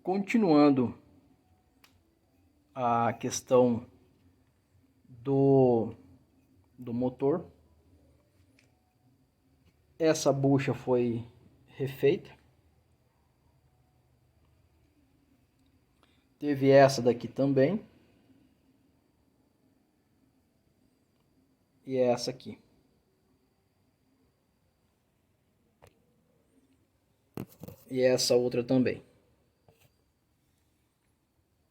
Continuando a questão do motor, essa bucha foi refeita. Teve essa daqui também. E essa aqui. E essa outra também.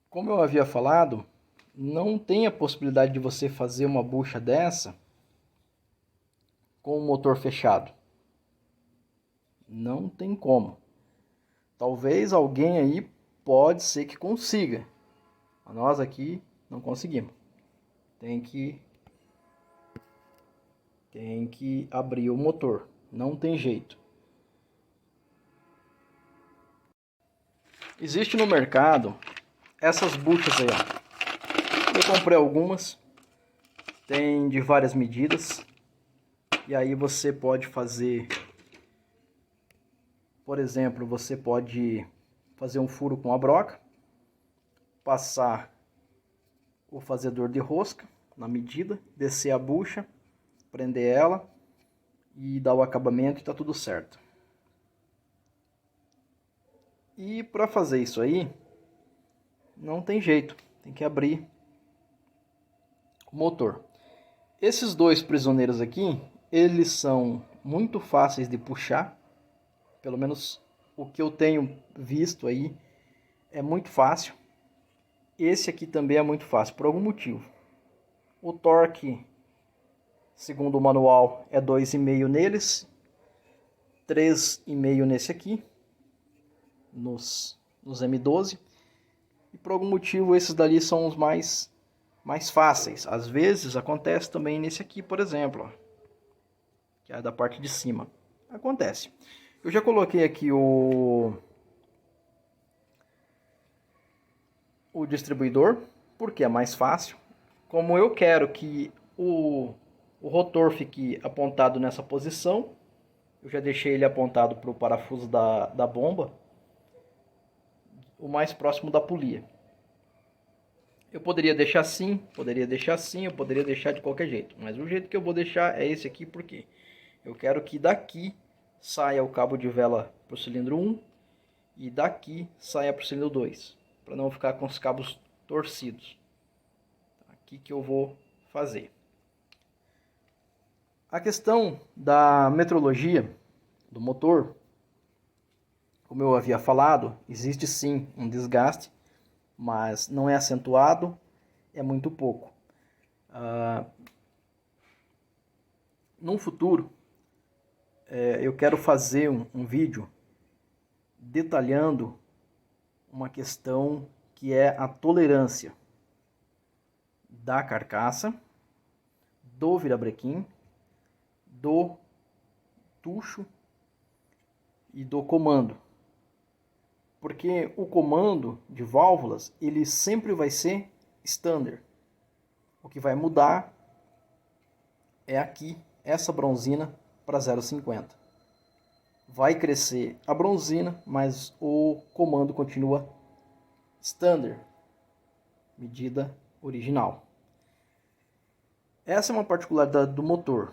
Como eu havia falado, não tem a possibilidade de você fazer uma bucha dessa com o motor fechado. Não tem como. Talvez alguém aí pode ser que consiga. Mas nós aqui não conseguimos. Tem que abrir o motor. Não tem jeito. Existe no mercado essas buchas aí, ó. Eu comprei algumas. Tem de várias medidas. E aí você pode fazer, por exemplo, você pode fazer um furo com a broca, passar o fazedor de rosca na medida, descer a bucha, prender ela e dar o acabamento e tá tudo certo. E para fazer isso aí, não tem jeito, tem que abrir o motor. Esses dois prisioneiros aqui, eles são muito fáceis de puxar, pelo menos o que eu tenho visto aí é muito fácil. Esse aqui também é muito fácil, por algum motivo. O torque, segundo o manual, é 2,5 neles, 3,5 nesse aqui, nos M12. E por algum motivo esses dali são os mais fáceis. Às vezes acontece também nesse aqui, por exemplo, ó, que é da parte de cima. Acontece. Eu já coloquei aqui o distribuidor, porque é mais fácil. Como eu quero que o rotor fique apontado nessa posição, eu já deixei ele apontado para o parafuso da bomba, o mais próximo da polia. Eu poderia deixar assim, eu poderia deixar de qualquer jeito. Mas o jeito que eu vou deixar é esse aqui, porque eu quero que daqui saia o cabo de vela para o cilindro 1 e daqui saia para o cilindro 2, para não ficar com os cabos torcidos. Aqui que eu vou fazer. A questão da metrologia do motor, como eu havia falado, existe sim um desgaste, mas não é acentuado, é muito pouco. Num futuro, eu quero fazer um vídeo detalhando uma questão que é a tolerância da carcaça, do virabrequim, do tucho e do comando. Porque o comando de válvulas, ele sempre vai ser standard. O que vai mudar é aqui, essa bronzina para 0,50. Vai crescer a bronzina, mas o comando continua standard, medida original. Essa é uma particularidade do motor.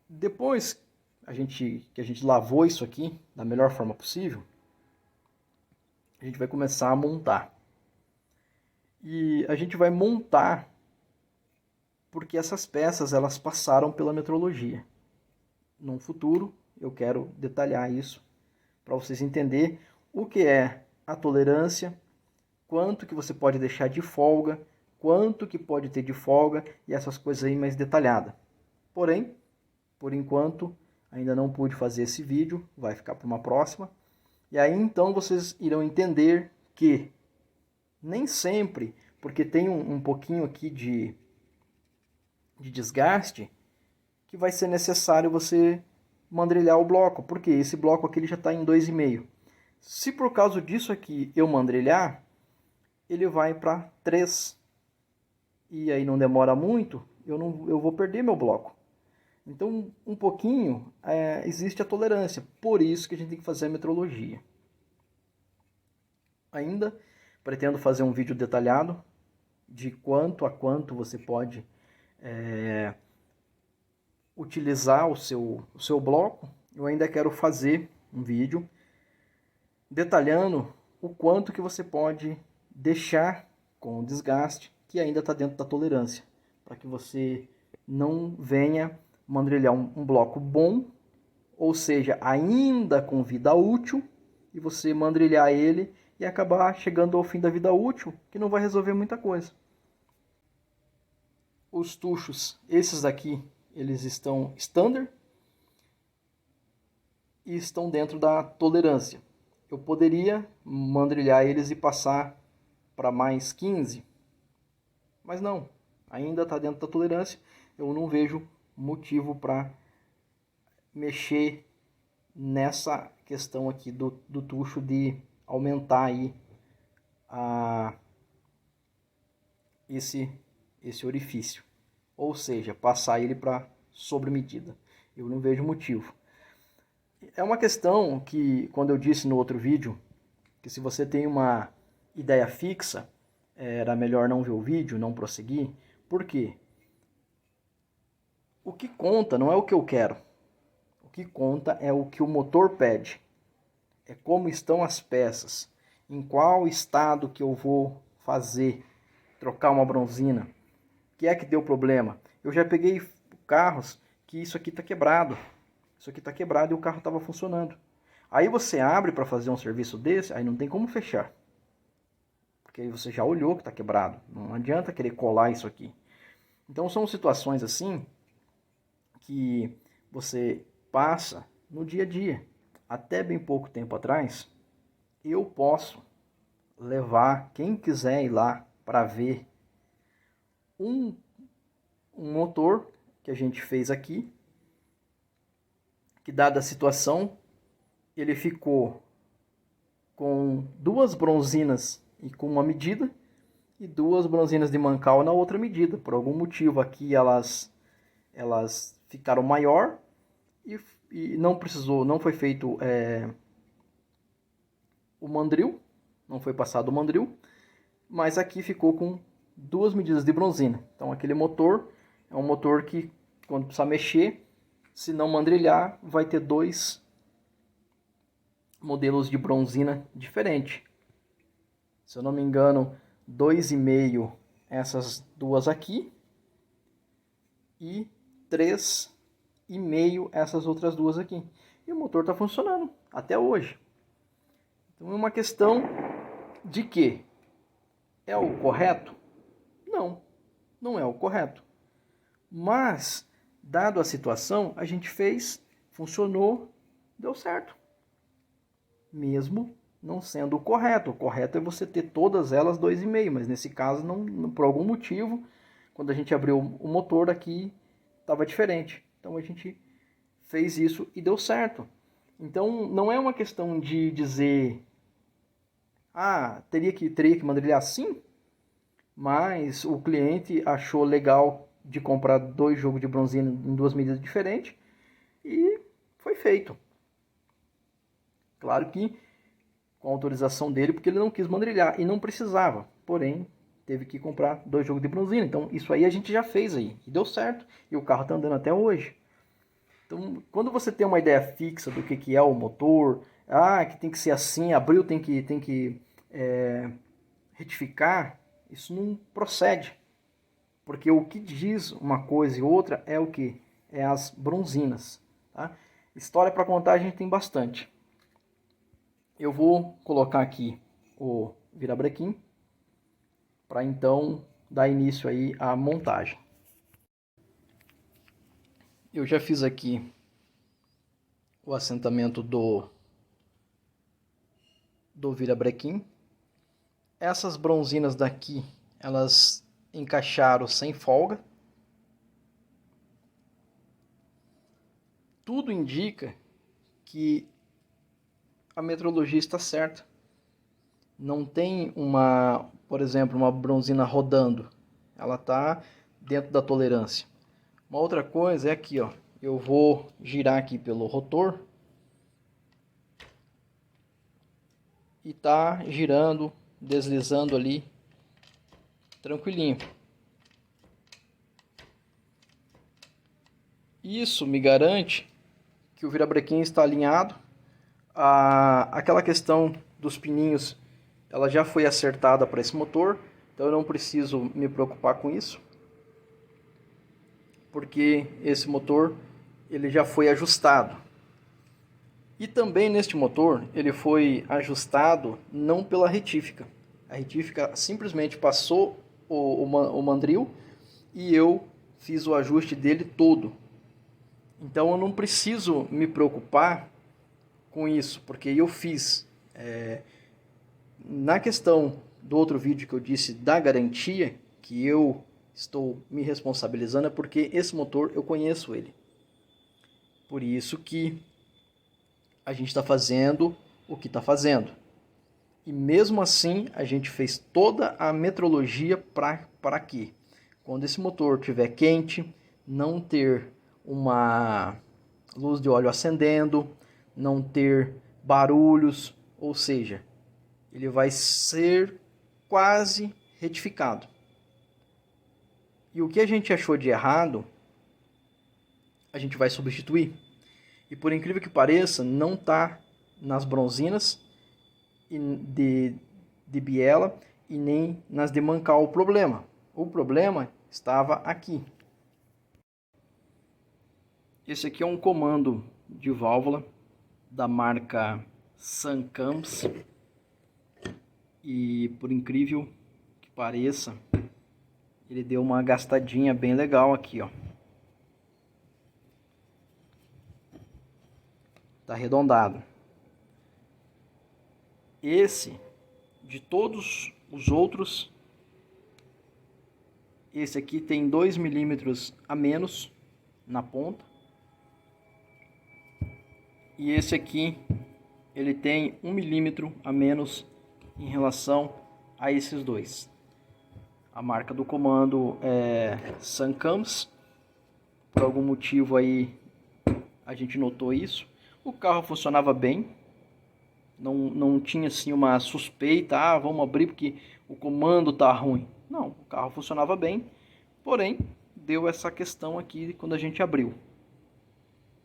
Depois que a gente lavou isso aqui da melhor forma possível, a gente vai começar a montar. E a gente vai montar porque essas peças elas passaram pela metrologia. No futuro eu quero detalhar isso para vocês entenderem o que é a tolerância, quanto que você pode deixar de folga, quanto que pode ter de folga e essas coisas aí mais detalhadas. Porém, por enquanto, ainda não pude fazer esse vídeo, vai ficar para uma próxima. E aí então vocês irão entender que nem sempre, porque tem um pouquinho aqui de desgaste, que vai ser necessário você mandrilhar o bloco, porque esse bloco aqui ele já está em 2,5. Se por causa disso aqui eu mandrilhar, ele vai para 3. E aí não demora muito, eu vou perder meu bloco. Então, um pouquinho existe a tolerância. Por isso que a gente tem que fazer a metrologia. Ainda pretendo fazer um vídeo detalhado de quanto a quanto você pode utilizar o seu bloco. Eu ainda quero fazer um vídeo detalhando o quanto que você pode deixar com desgaste que ainda está dentro da tolerância, para que você não venha mandrilhar um bloco bom, ou seja, ainda com vida útil, e você mandrilhar ele e acabar chegando ao fim da vida útil, que não vai resolver muita coisa. Os tuchos, esses daqui, eles estão standard e estão dentro da tolerância. Eu poderia mandrilhar eles e passar para mais 15, mas não, ainda está dentro da tolerância. Eu não vejo motivo para mexer nessa questão aqui do tucho de aumentar aí esse orifício, ou seja, passar ele para sobre medida. Eu não vejo motivo. É uma questão que, quando eu disse no outro vídeo, que se você tem uma ideia fixa, era melhor não ver o vídeo, não prosseguir. Por quê? O que conta não é o que eu quero. O que conta é o que o motor pede. É como estão as peças. Em qual estado que eu vou fazer, trocar uma bronzina. O que é que deu problema? Eu já peguei carros que isso aqui está quebrado. Isso aqui está quebrado e o carro estava funcionando. Aí você abre para fazer um serviço desse, aí não tem como fechar. Porque aí você já olhou que está quebrado. Não adianta querer colar isso aqui. Então são situações assim que você passa no dia a dia. Até bem pouco tempo atrás, eu posso levar quem quiser ir lá para ver um motor que a gente fez aqui, que dada a situação, ele ficou com 2 bronzinas e com uma medida, e 2 bronzinas de mancal na outra medida. Por algum motivo aqui elas ficaram maior e não foi feito o mandril, não foi passado o mandril, mas aqui ficou com 2 medidas de bronzina. Então aquele motor é um motor que, quando precisar mexer, se não mandrilhar, vai ter 2 modelos de bronzina diferentes. Se eu não me engano, 2,5 essas duas aqui e 3,5 essas outras duas aqui. E o motor está funcionando até hoje. Então é uma questão de que é o correto? Não, não é o correto. Mas, dado a situação, a gente fez, funcionou, deu certo. Mesmo não sendo o correto. O correto é você ter todas elas 2,5, mas nesse caso, não, por algum motivo, quando a gente abriu o motor aqui, estava diferente. Então a gente fez isso e deu certo. Então não é uma questão de dizer, teria que mandrilhar sim, mas o cliente achou legal de comprar 2 jogos de bronzina em 2 medidas diferentes e foi feito. Claro que com a autorização dele, porque ele não quis mandrilhar e não precisava, porém teve que comprar 2 jogos de bronzina. Então isso aí a gente já fez aí e deu certo e o carro está andando até hoje. Então quando você tem uma ideia fixa do que é o motor, que tem que ser assim, abril tem que retificar, isso não procede. Porque o que diz uma coisa e outra é o que? É as bronzinas. Tá? História para contar a gente tem bastante. Eu vou colocar aqui o virabrequim para então dar início aí à montagem. Eu já fiz aqui o assentamento do virabrequim. Essas bronzinas daqui, elas encaixaram sem folga. Tudo indica que a metrologia está certa. Não tem por exemplo, uma bronzina rodando. Ela está dentro da tolerância. Uma outra coisa é aqui, ó. Eu vou girar aqui pelo rotor e tá girando, deslizando ali, tranquilinho. Isso me garante que o virabrequim está alinhado. Aquela questão dos pininhos, ela já foi acertada para esse motor, então eu não preciso me preocupar com isso, porque esse motor ele já foi ajustado. E também neste motor ele foi ajustado não pela retífica. A retífica simplesmente passou o mandril e eu fiz o ajuste dele todo. Então eu não preciso me preocupar com isso, porque eu fiz. Na questão do outro vídeo que eu disse da garantia, que eu estou me responsabilizando, é porque esse motor eu conheço ele. Por isso que a gente está fazendo o que está fazendo. E mesmo assim a gente fez toda a metrologia para que quando esse motor estiver quente, não ter uma luz de óleo acendendo, não ter barulhos, ou seja, ele vai ser quase retificado. E o que a gente achou de errado, a gente vai substituir. E por incrível que pareça, não está nas bronzinas de biela e nem nas de mancal o problema. O problema estava aqui. Esse aqui é um comando de válvula da marca Sancams. E por incrível que pareça, ele deu uma gastadinha bem legal aqui, ó. Tá arredondado. Esse, de todos os outros, esse aqui tem 2 milímetros a menos na ponta. E esse aqui, ele tem 1 milímetro a menos em relação a esses dois. A marca do comando é Sancams. Por algum motivo aí a gente notou isso. O carro funcionava bem. Não tinha assim uma suspeita, vamos abrir porque o comando tá ruim. Não, o carro funcionava bem. Porém, deu essa questão aqui quando a gente abriu.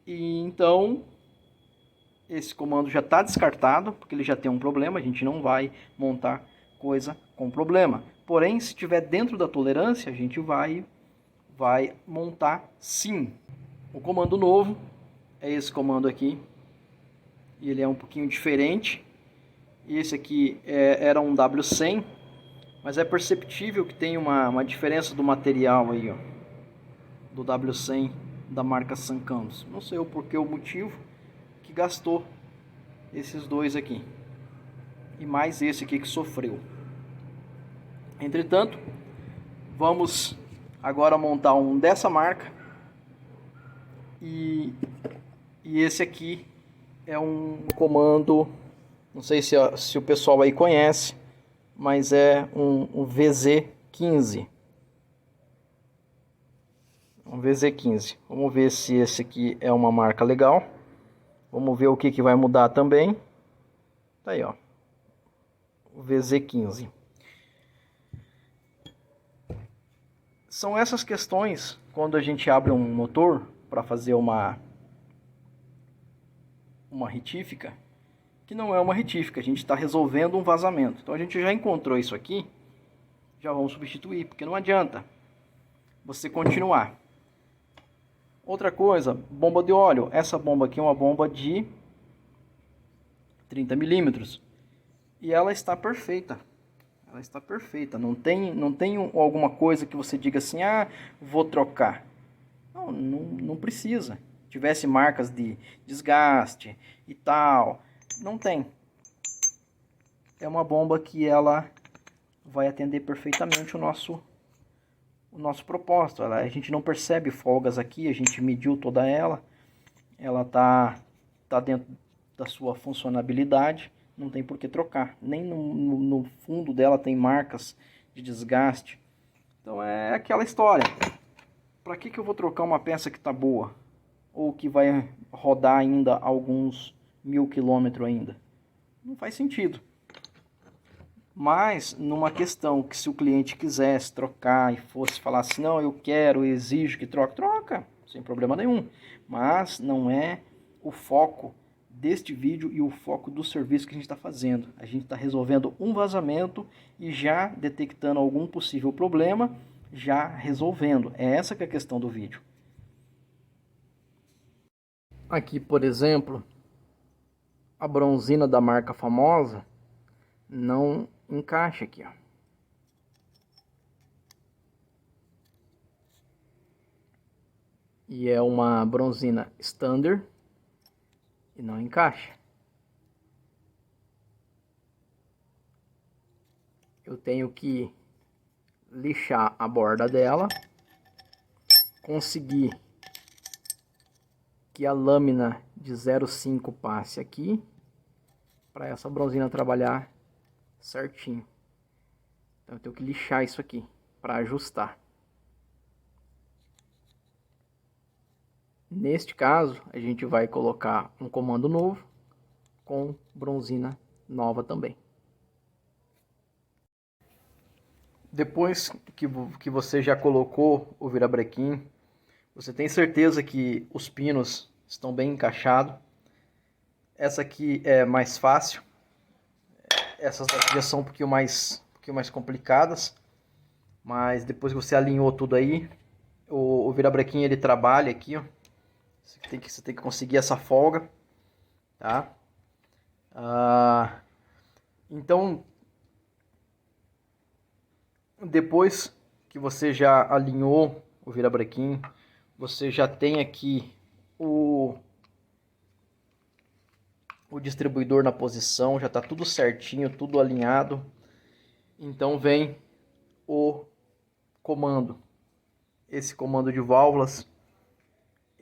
E então esse comando já está descartado, porque ele já tem um problema, a gente não vai montar coisa com problema. Porém, se estiver dentro da tolerância, a gente vai montar sim. O comando novo é esse comando aqui, e ele é um pouquinho diferente. Esse aqui era um W100, mas é perceptível que tem uma diferença do material aí, ó, do W100 da marca Sancams. Não sei o porquê, o motivo que gastou esses dois aqui e mais esse aqui que sofreu. Entretanto, vamos agora montar um dessa marca e esse aqui é um comando, não sei se o pessoal aí conhece, mas é um VZ15. Um VZ15. Vamos ver se esse aqui é uma marca legal. Vamos ver o que vai mudar também. Tá aí, ó. O VZ15. São essas questões quando a gente abre um motor para fazer uma retífica, que não é uma retífica, a gente está resolvendo um vazamento. Então a gente já encontrou isso aqui, já vamos substituir, porque não adianta você continuar. Outra coisa, bomba de óleo. Essa bomba aqui é uma bomba de 30 milímetros e ela está perfeita. Ela está perfeita. Não tem alguma coisa que você diga assim, vou trocar. Não precisa. Tivesse marcas de desgaste e tal, não tem. É uma bomba que ela vai atender perfeitamente o nosso propósito. A gente não percebe folgas aqui, a gente mediu toda ela. Ela tá dentro da sua funcionabilidade, não tem por que trocar. Nem no fundo dela tem marcas de desgaste. Então é aquela história. Para que eu vou trocar uma peça que está boa? Ou que vai rodar ainda alguns 1000 quilômetros ainda? Não faz sentido. Mas numa questão que se o cliente quisesse trocar e fosse falar assim, não, eu quero, eu exijo que troque, troca, sem problema nenhum. Mas não é o foco deste vídeo e o foco do serviço que a gente está fazendo. A gente está resolvendo um vazamento e já detectando algum possível problema, já resolvendo. É essa que é a questão do vídeo. Aqui, por exemplo, a bronzina da marca famosa não encaixa aqui, ó. E é uma bronzina standard e não encaixa. Eu tenho que lixar a borda dela, conseguir que a lâmina de 0,5 passe aqui, para essa bronzina trabalhar certinho. Então eu tenho que lixar isso aqui para ajustar. Neste caso, a gente vai colocar um comando novo com bronzina nova também. Depois que você já colocou o virabrequim, você tem certeza que os pinos estão bem encaixados. Essa aqui é mais fácil. Essas daqui já são um pouquinho mais complicadas. Mas depois que você alinhou tudo aí, o virabrequim ele trabalha aqui, ó. Você tem que conseguir essa folga, tá? Então, depois que você já alinhou o virabrequim, você já tem aqui o distribuidor na posição, já está tudo certinho, tudo alinhado. Então vem o comando. Esse comando de válvulas,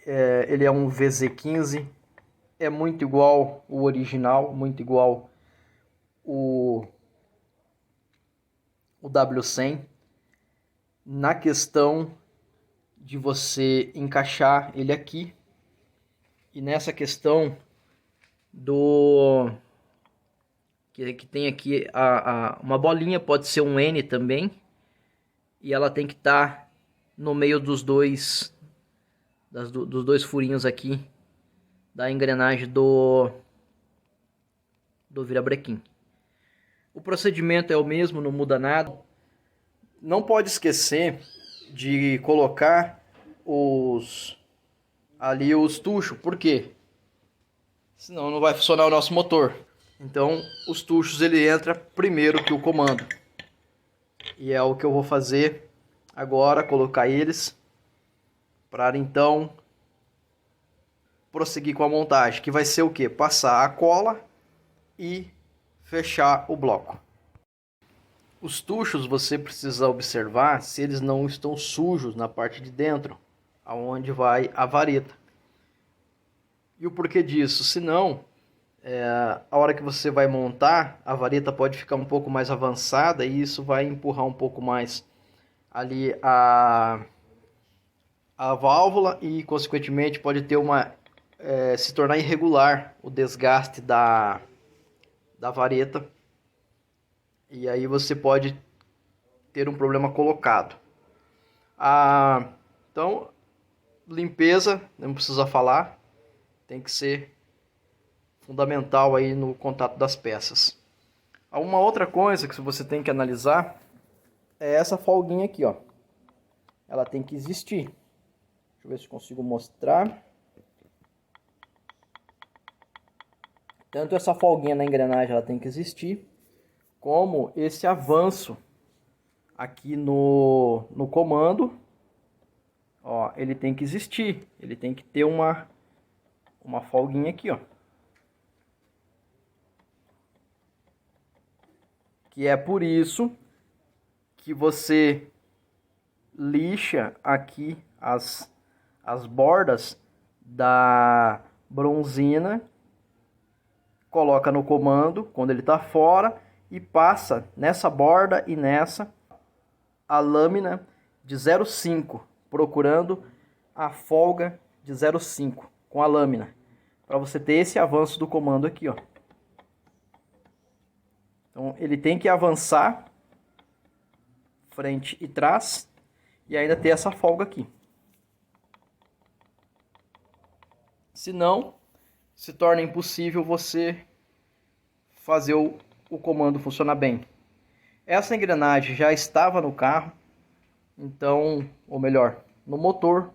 ele é um VZ15, é muito igual o original, muito igual o W100, na questão de você encaixar ele aqui, e nessa questão do que tem aqui uma bolinha, pode ser um N também, e ela tem que estar no meio dos dois furinhos aqui da engrenagem do virabrequim. O procedimento é o mesmo, não muda nada. Não pode esquecer de colocar os tuchos, por quê? Senão não vai funcionar o nosso motor. Então os tuchos ele entra primeiro que o comando. E é o que eu vou fazer agora, colocar eles para então prosseguir com a montagem, que vai ser o que? Passar a cola e fechar o bloco. Os tuchos você precisa observar se eles não estão sujos na parte de dentro, aonde vai a vareta. E o porquê disso? Senão, a hora que você vai montar, a vareta pode ficar um pouco mais avançada e isso vai empurrar um pouco mais ali a válvula e consequentemente pode ter se tornar irregular o desgaste da vareta, e aí você pode ter um problema colocado. Então, limpeza, não precisa falar, tem que ser fundamental aí no contato das peças. Uma outra coisa que você tem que analisar é essa folguinha aqui, ó. Ela tem que existir. Deixa eu ver se consigo mostrar. Tanto essa folguinha na engrenagem ela tem que existir, como esse avanço aqui no comando, ó, ele tem que existir. Ele tem que ter uma folguinha aqui, ó. Que é por isso que você lixa aqui as bordas da bronzina, coloca no comando quando ele está fora e passa nessa borda e nessa a lâmina de 0,5, procurando a folga de 0,5 com a lâmina, para você ter esse avanço do comando aqui, ó. Então ele tem que avançar frente e trás e ainda ter essa folga aqui. Senão, se torna impossível você fazer o comando funcionar bem. Essa engrenagem já estava no carro, então, ou melhor, no motor.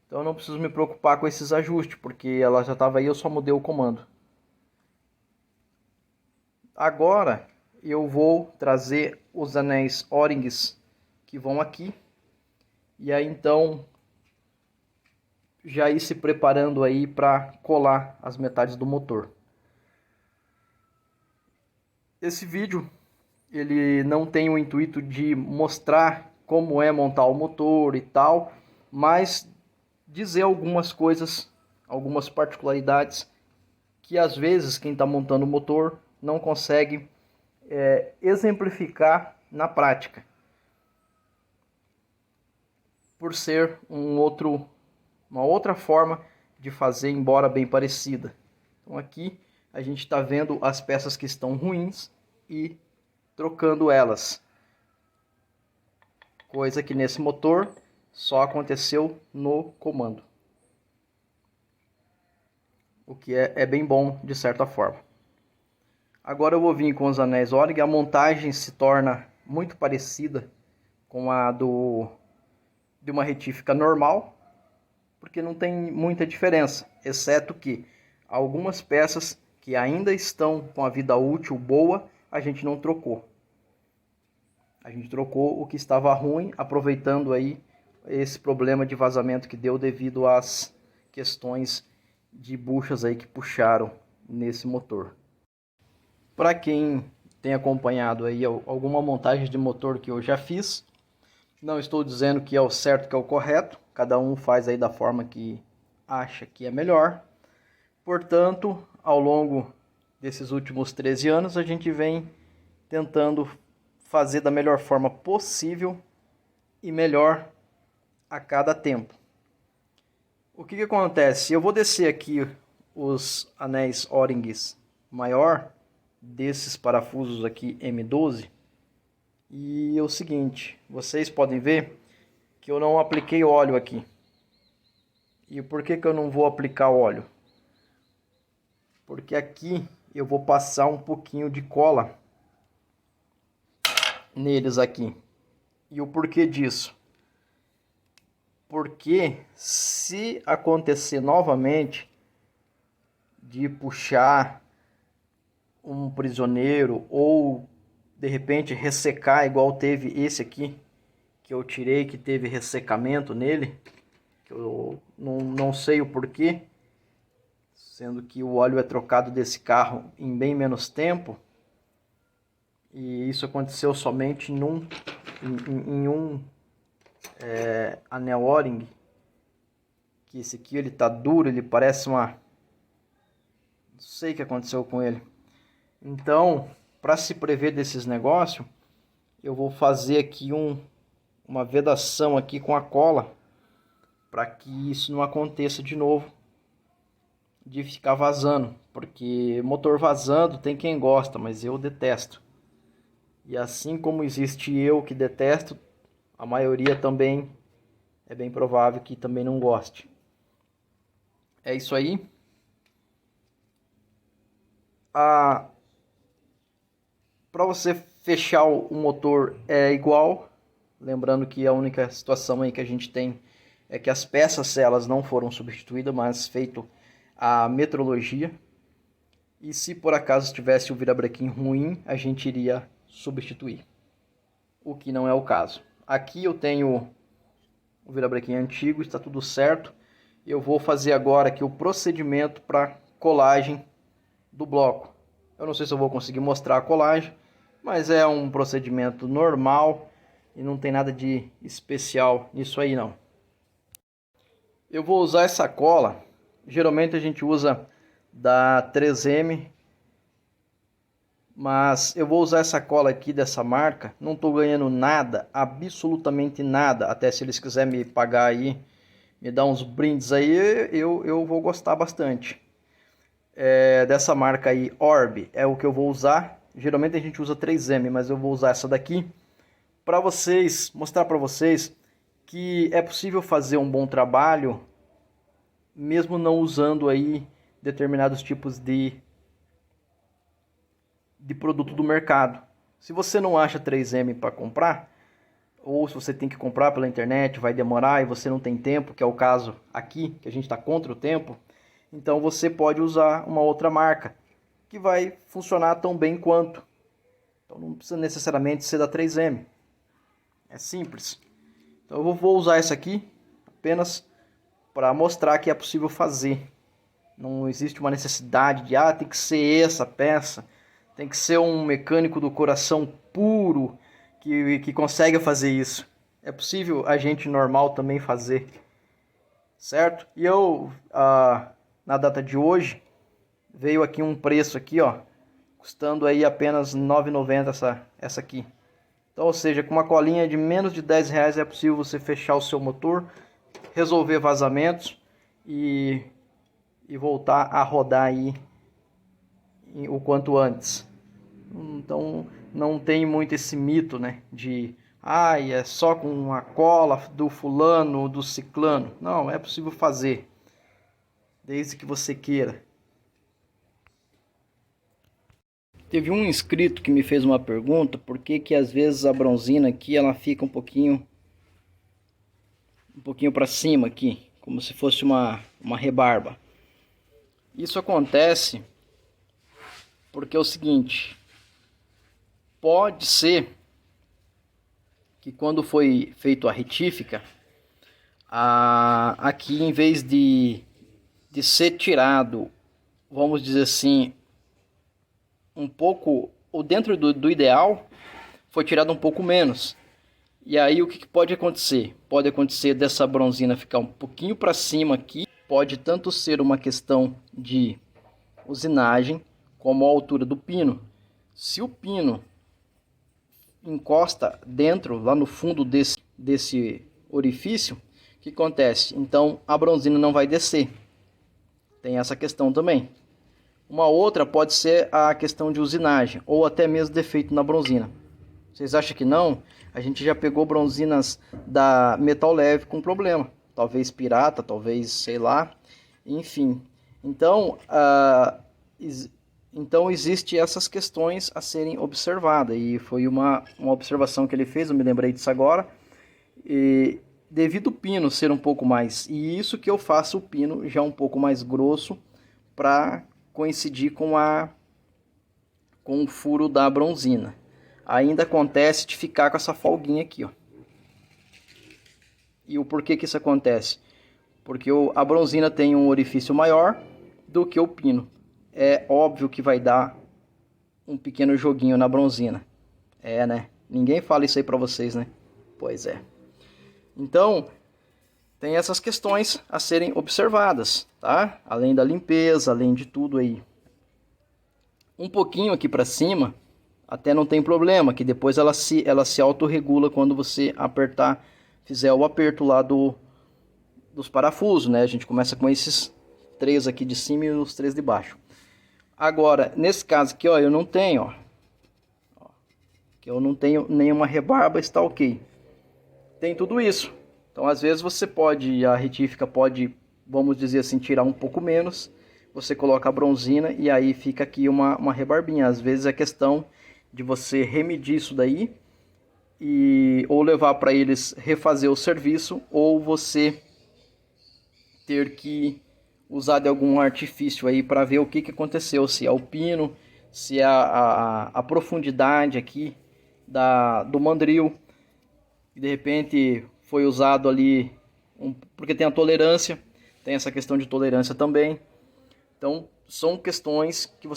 Então eu não preciso me preocupar com esses ajustes, porque ela já estava aí, eu só mudei o comando. Agora eu vou trazer os anéis O-rings que vão aqui. E aí então já ir se preparando aí para colar as metades do motor. Esse vídeo ele não tem o intuito de mostrar como é montar o motor e tal, mas dizer algumas coisas, algumas particularidades que às vezes quem está montando o motor não consegue exemplificar na prática, por ser uma outra forma de fazer, embora bem parecida. Então aqui a gente está vendo as peças que estão ruins e trocando elas, coisa que nesse motor só aconteceu no comando, o que é bem bom de certa forma. Agora eu vou vir com os anéis O-ring. A montagem se torna muito parecida com a de uma retífica normal, porque não tem muita diferença, exceto que algumas peças que ainda estão com a vida útil boa, a gente não trocou. A gente trocou o que estava ruim, aproveitando aí esse problema de vazamento que deu devido às questões de buchas aí que puxaram nesse motor. Para quem tem acompanhado aí alguma montagem de motor que eu já fiz, não estou dizendo que é o certo, que é o correto, cada um faz aí da forma que acha que é melhor. Portanto, ao longo desses últimos 13 anos, a gente vem tentando fazer da melhor forma possível e melhor a cada tempo. O que acontece? Eu vou descer aqui os anéis O-rings maior desses parafusos aqui M12. E é o seguinte, vocês podem ver que eu não apliquei óleo aqui. E por que eu não vou aplicar óleo? Porque aqui eu vou passar um pouquinho de cola neles aqui. E o porquê disso? Porque se acontecer novamente de puxar um prisioneiro ou de repente ressecar igual teve esse aqui que eu tirei, que teve ressecamento nele, que eu não sei o porquê, sendo que o óleo é trocado desse carro em bem menos tempo, e isso aconteceu somente em um anel O-ring, que esse aqui ele tá duro, ele parece uma... não sei o que aconteceu com ele. Então, para se prever desses negócios, eu vou fazer aqui uma vedação aqui com a cola, para que isso não aconteça de novo, de ficar vazando, porque motor vazando tem quem gosta, mas eu detesto. E assim como existe eu que detesto, a maioria também é bem provável que também não goste. É isso aí. Para você fechar o motor é igual, lembrando que a única situação aí que a gente tem é que as peças elas não foram substituídas, mas feito a metrologia. E se por acaso tivesse o virabrequim ruim, a gente iria substituir, o que não é o caso. Aqui eu tenho o virabrequim antigo, está tudo certo. Eu vou fazer agora aqui o procedimento para colagem do bloco. Eu não sei se eu vou conseguir mostrar a colagem, mas é um procedimento normal e não tem nada de especial nisso aí não. Eu vou usar essa cola, geralmente a gente usa da 3M, mas eu vou usar essa cola aqui dessa marca. Não estou ganhando nada, absolutamente nada, até se eles quiserem me pagar aí, me dar uns brindes aí, eu vou gostar bastante. Dessa marca aí, Orb, é o que eu vou usar. Geralmente a gente usa 3M, mas eu vou usar essa daqui para vocês, mostrar para vocês que é possível fazer um bom trabalho mesmo não usando aí determinados tipos de produto do mercado. Se você não acha 3M para comprar, ou se você tem que comprar pela internet, vai demorar e você não tem tempo, que é o caso aqui, que a gente está contra o tempo, então você pode usar uma outra marca, que vai funcionar tão bem quanto. Então não precisa necessariamente ser da 3M. É simples. Então eu vou usar essa aqui apenas para mostrar que é possível fazer. Não existe uma necessidade de, tem que ser essa peça, tem que ser um mecânico do coração puro que consegue fazer isso. É possível a gente normal também fazer, certo? E eu, na data de hoje, veio aqui um preço aqui, ó, custando aí apenas R$ 9,90 essa aqui. Então, ou seja, com uma colinha de menos de R$ 10 é possível você fechar o seu motor, resolver vazamentos e voltar a rodar aí o quanto antes. Então não tem muito esse mito, né, de é só com a cola do fulano, do ciclano. Não, é possível fazer, desde que você queira. Teve um inscrito que me fez uma pergunta, por que às vezes a bronzina aqui ela fica um pouquinho para cima aqui, como se fosse uma rebarba. Isso acontece porque é o seguinte, pode ser que quando foi feito a retífica, aqui em vez de ser tirado, vamos dizer assim, um pouco, ou dentro do ideal, foi tirado um pouco menos. E aí o que pode acontecer? Pode acontecer dessa bronzina ficar um pouquinho para cima aqui, pode tanto ser uma questão de usinagem, como a altura do pino. Se o pino encosta dentro, lá no fundo desse orifício, o que acontece? Então a bronzina não vai descer. Tem essa questão também. Uma outra pode ser a questão de usinagem, ou até mesmo defeito na bronzina. Vocês acham que não? A gente já pegou bronzinas da Metal Leve com problema. Talvez pirata, talvez, sei lá. Enfim. Então, então existe essas questões a serem observadas. E foi uma observação que ele fez, eu me lembrei disso agora. E devido o pino ser um pouco mais... E isso que eu faço o pino já um pouco mais grosso para coincidir com o furo da bronzina. Ainda acontece de ficar com essa folguinha aqui, ó. E o porquê que isso acontece? Porque a bronzina tem um orifício maior do que o pino. É óbvio que vai dar um pequeno joguinho na bronzina. É, né? Ninguém fala isso aí pra vocês, né? Pois é. Então, tem essas questões a serem observadas, tá? Além da limpeza, além de tudo aí. Um pouquinho aqui pra cima, até não tem problema, que depois ela se autorregula quando você apertar, fizer o aperto lá dos parafusos, né? A gente começa com esses 3 aqui de cima e os 3 de baixo. Agora, nesse caso aqui, ó, eu não tenho, ó. Que eu não tenho nenhuma rebarba, está ok. Tem tudo isso. Então, às vezes a retífica pode, vamos dizer assim, tirar um pouco menos. Você coloca a bronzina e aí fica aqui uma rebarbinha. Às vezes é questão de você remedir isso daí ou levar para eles refazer o serviço, ou você ter que usar de algum artifício aí para ver o que aconteceu, se é o pino, se é a profundidade aqui do mandril, de repente foi usado ali porque tem a tolerância, tem essa questão de tolerância também. Então são questões que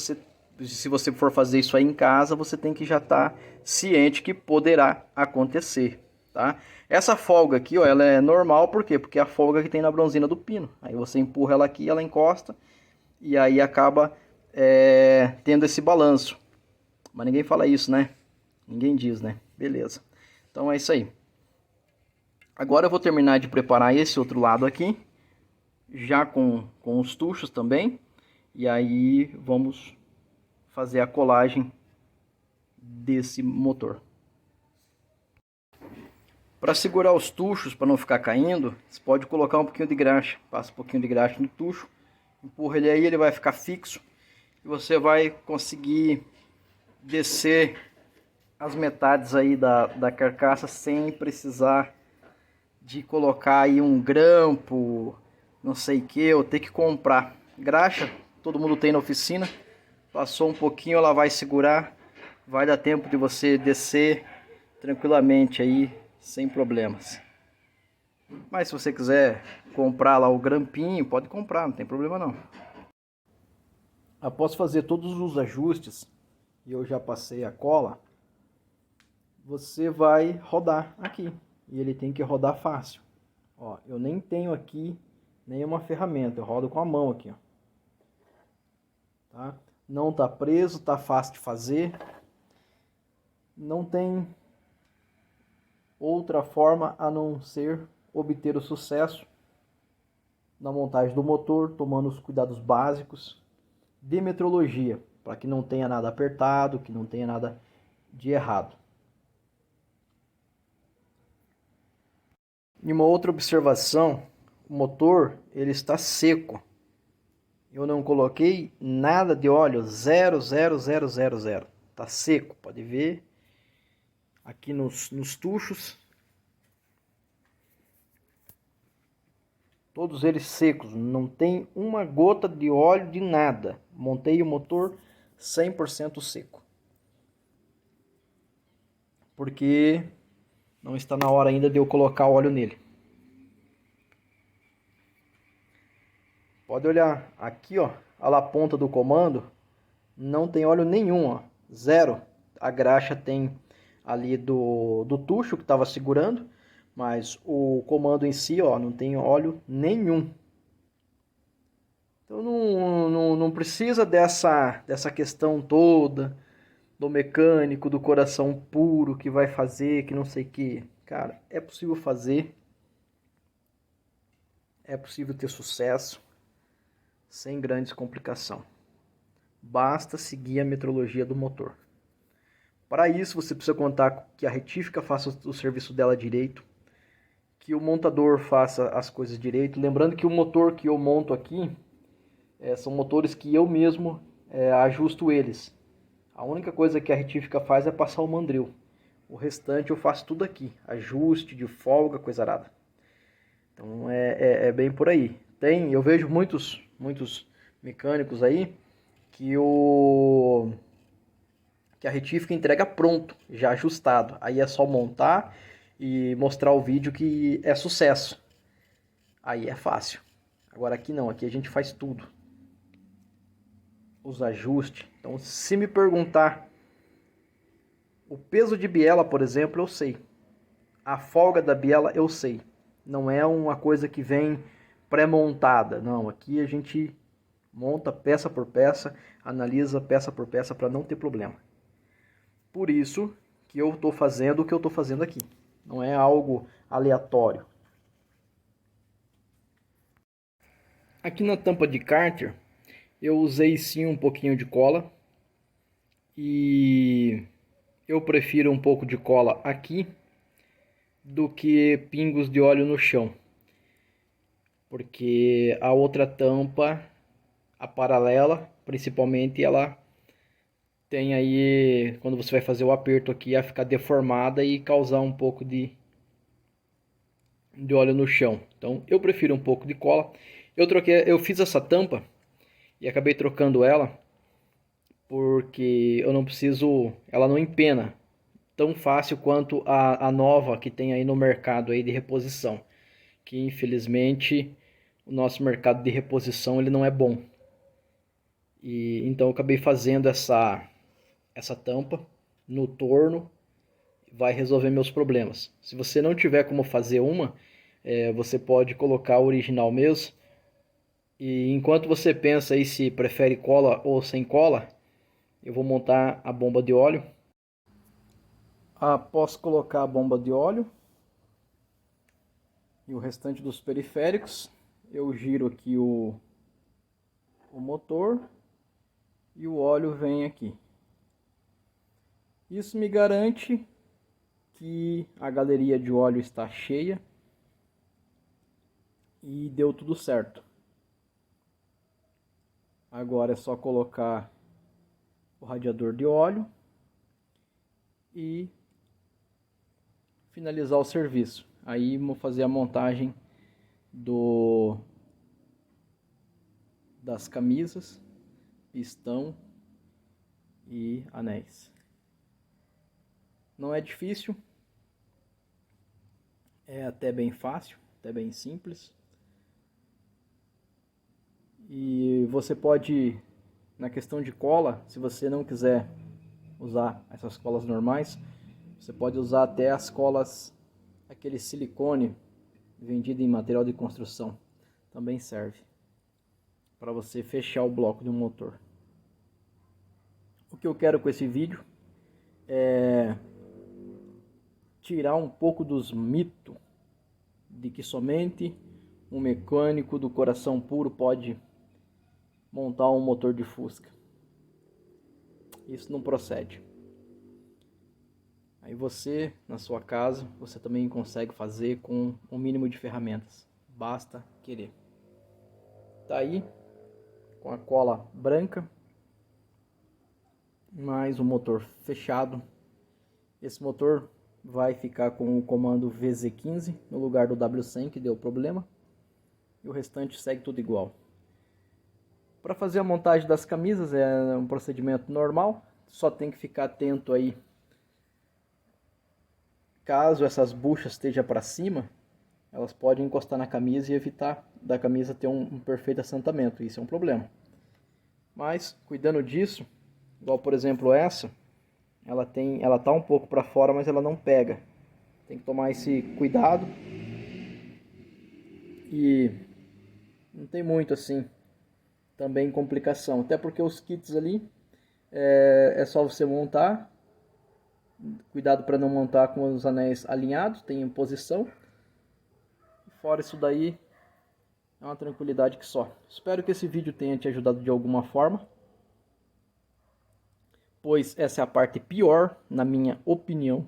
se você for fazer isso aí em casa, você tem que já estar ciente que poderá acontecer, tá? Essa folga aqui, ó, ela é normal, por quê? Porque é a folga que tem na bronzina do pino. Aí você empurra ela aqui, ela encosta, e aí acaba tendo esse balanço. Mas ninguém fala isso, né? Ninguém diz, né? Beleza. Então é isso aí. Agora eu vou terminar de preparar esse outro lado aqui, já com os tuchos também. E aí vamos fazer a colagem desse motor. Para segurar os tuchos, para não ficar caindo, você pode colocar um pouquinho de graxa. Passa um pouquinho de graxa no tucho, empurra ele aí, ele vai ficar fixo. E você vai conseguir descer as metades aí da carcaça sem precisar de colocar aí um grampo, não sei o que, ou ter que comprar. Graxa, todo mundo tem na oficina. Passou um pouquinho, ela vai segurar. Vai dar tempo de você descer tranquilamente aí, sem problemas. Mas se você quiser comprar lá o grampinho, pode comprar, não tem problema não. Após fazer todos os ajustes, e eu já passei a cola, você vai rodar aqui. E ele tem que rodar fácil. Ó, eu nem tenho aqui nenhuma ferramenta, eu rodo com a mão aqui, ó. Tá? Não tá preso, tá fácil de fazer. Não tem outra forma a não ser obter o sucesso na montagem do motor, tomando os cuidados básicos de metrologia, para que não tenha nada apertado, que não tenha nada de errado. E uma outra observação, o motor ele está seco. Eu não coloquei nada de óleo, 0,0000. Está seco, pode ver aqui nos tuchos. Todos eles secos, não tem uma gota de óleo de nada. Montei o motor 100% seco. Porque não está na hora ainda de eu colocar óleo nele. Pode olhar aqui, ó, a ponta do comando, não tem óleo nenhum, ó, zero. A graxa tem ali do tucho que estava segurando, mas o comando em si, ó, não tem óleo nenhum. Então não precisa dessa questão toda do mecânico, do coração puro que vai fazer, que não sei o que. Cara, é possível fazer, é possível ter sucesso sem grandes complicações. Basta seguir a metrologia do motor. Para isso você precisa contar que a retífica faça o serviço dela direito, que o montador faça as coisas direito. Lembrando que o motor que eu monto aqui são motores que eu mesmo ajusto eles. A única coisa que a retífica faz é passar o mandril. O restante eu faço tudo aqui. Ajuste de folga, coisa arada. Então é bem por aí. Eu vejo muitos mecânicos aí que a retífica entrega pronto, já ajustado. Aí é só montar e mostrar o vídeo que é sucesso. Aí é fácil. Agora aqui não, aqui a gente faz tudo. Os ajustes. Então se me perguntar o peso de biela, por exemplo, eu sei. A folga da biela eu sei. Não é uma coisa que vem pré-montada. Não, aqui a gente monta peça por peça, analisa peça por peça para não ter problema. Por isso que eu estou fazendo o que eu estou fazendo aqui. Não é algo aleatório. Aqui na tampa de cárter, eu usei sim um pouquinho de cola. E eu prefiro um pouco de cola aqui do que pingos de óleo no chão. Porque a outra tampa, a paralela, principalmente, ela tem aí, quando você vai fazer o aperto aqui, a ficar deformada e causar um pouco de óleo no chão. Então eu prefiro um pouco de cola. Eu fiz essa tampa e acabei trocando ela porque eu não preciso, ela não empena tão fácil quanto a nova que tem aí no mercado aí de reposição, que infelizmente o nosso mercado de reposição ele não é bom. E então eu acabei fazendo essa tampa no torno, vai resolver meus problemas. Se você não tiver como fazer uma, você pode colocar a original mesmo. E enquanto você pensa aí se prefere cola ou sem cola, eu vou montar a bomba de óleo. Após colocar a bomba de óleo e o restante dos periféricos, eu giro aqui o motor e o óleo vem aqui. Isso me garante que a galeria de óleo está cheia e deu tudo certo. Agora é só colocar o radiador de óleo e finalizar o serviço. Aí vou fazer a montagem das camisas, pistão e anéis. Não é difícil, é até bem fácil, até bem simples. E você pode, na questão de cola, se você não quiser usar essas colas normais, você pode usar até as colas, aquele silicone vendido em material de construção, também serve para você fechar o bloco de um motor. O que eu quero com esse vídeo é tirar um pouco dos mitos de que somente um mecânico do coração puro pode montar um motor de Fusca. Isso não procede. Aí você, na sua casa, você também consegue fazer com um mínimo de ferramentas. Basta querer. Tá aí, com a cola branca, mais o motor fechado. Esse motor vai ficar com o comando VZ15 no lugar do W100 que deu problema. E o restante segue tudo igual. Para fazer a montagem das camisas é um procedimento normal. Só tem que ficar atento aí. Caso essas buchas estejam para cima, elas podem encostar na camisa e evitar da camisa ter um perfeito assentamento. Isso é um problema. Mas, cuidando disso, igual por exemplo essa, ela tá um pouco para fora, mas ela não pega. Tem que tomar esse cuidado. E não tem muito assim também complicação. Até porque os kits ali é só você montar. Cuidado para não montar com os anéis alinhados, tem em posição. Fora isso daí, é uma tranquilidade que só. Espero que esse vídeo tenha te ajudado de alguma forma, pois essa é a parte pior, na minha opinião,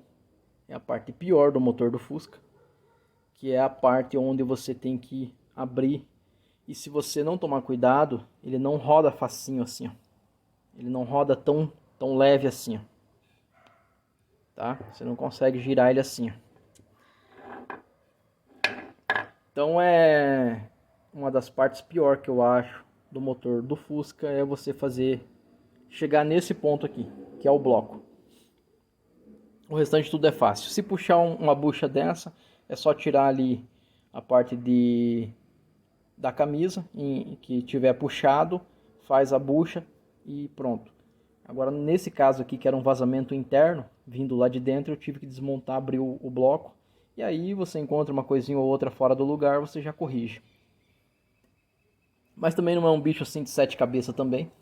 é a parte pior do motor do Fusca, que é a parte onde você tem que abrir, e se você não tomar cuidado, ele não roda facinho assim, ó. Ele não roda tão leve assim, ó. Tá? Você não consegue girar ele assim, ó. Então é uma das partes pior que eu acho do motor do Fusca, é você chegar nesse ponto aqui, que é o bloco. O restante tudo é fácil. Se puxar uma bucha dessa, é só tirar ali a parte da camisa que tiver puxado, faz a bucha e pronto. Agora nesse caso aqui, que era um vazamento interno, vindo lá de dentro, eu tive que desmontar, abrir o bloco. E aí você encontra uma coisinha ou outra fora do lugar, você já corrige. Mas também não é um bicho assim de 7 cabeças também.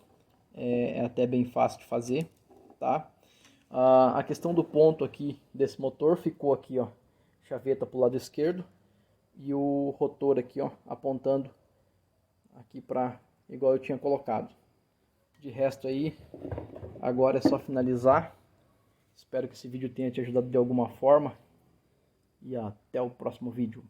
É até bem fácil de fazer, tá? A questão do ponto aqui desse motor ficou aqui, ó, chaveta para o lado esquerdo e o rotor aqui, ó, apontando aqui para igual eu tinha colocado. De resto aí, agora é só finalizar. Espero que esse vídeo tenha te ajudado de alguma forma e até o próximo vídeo.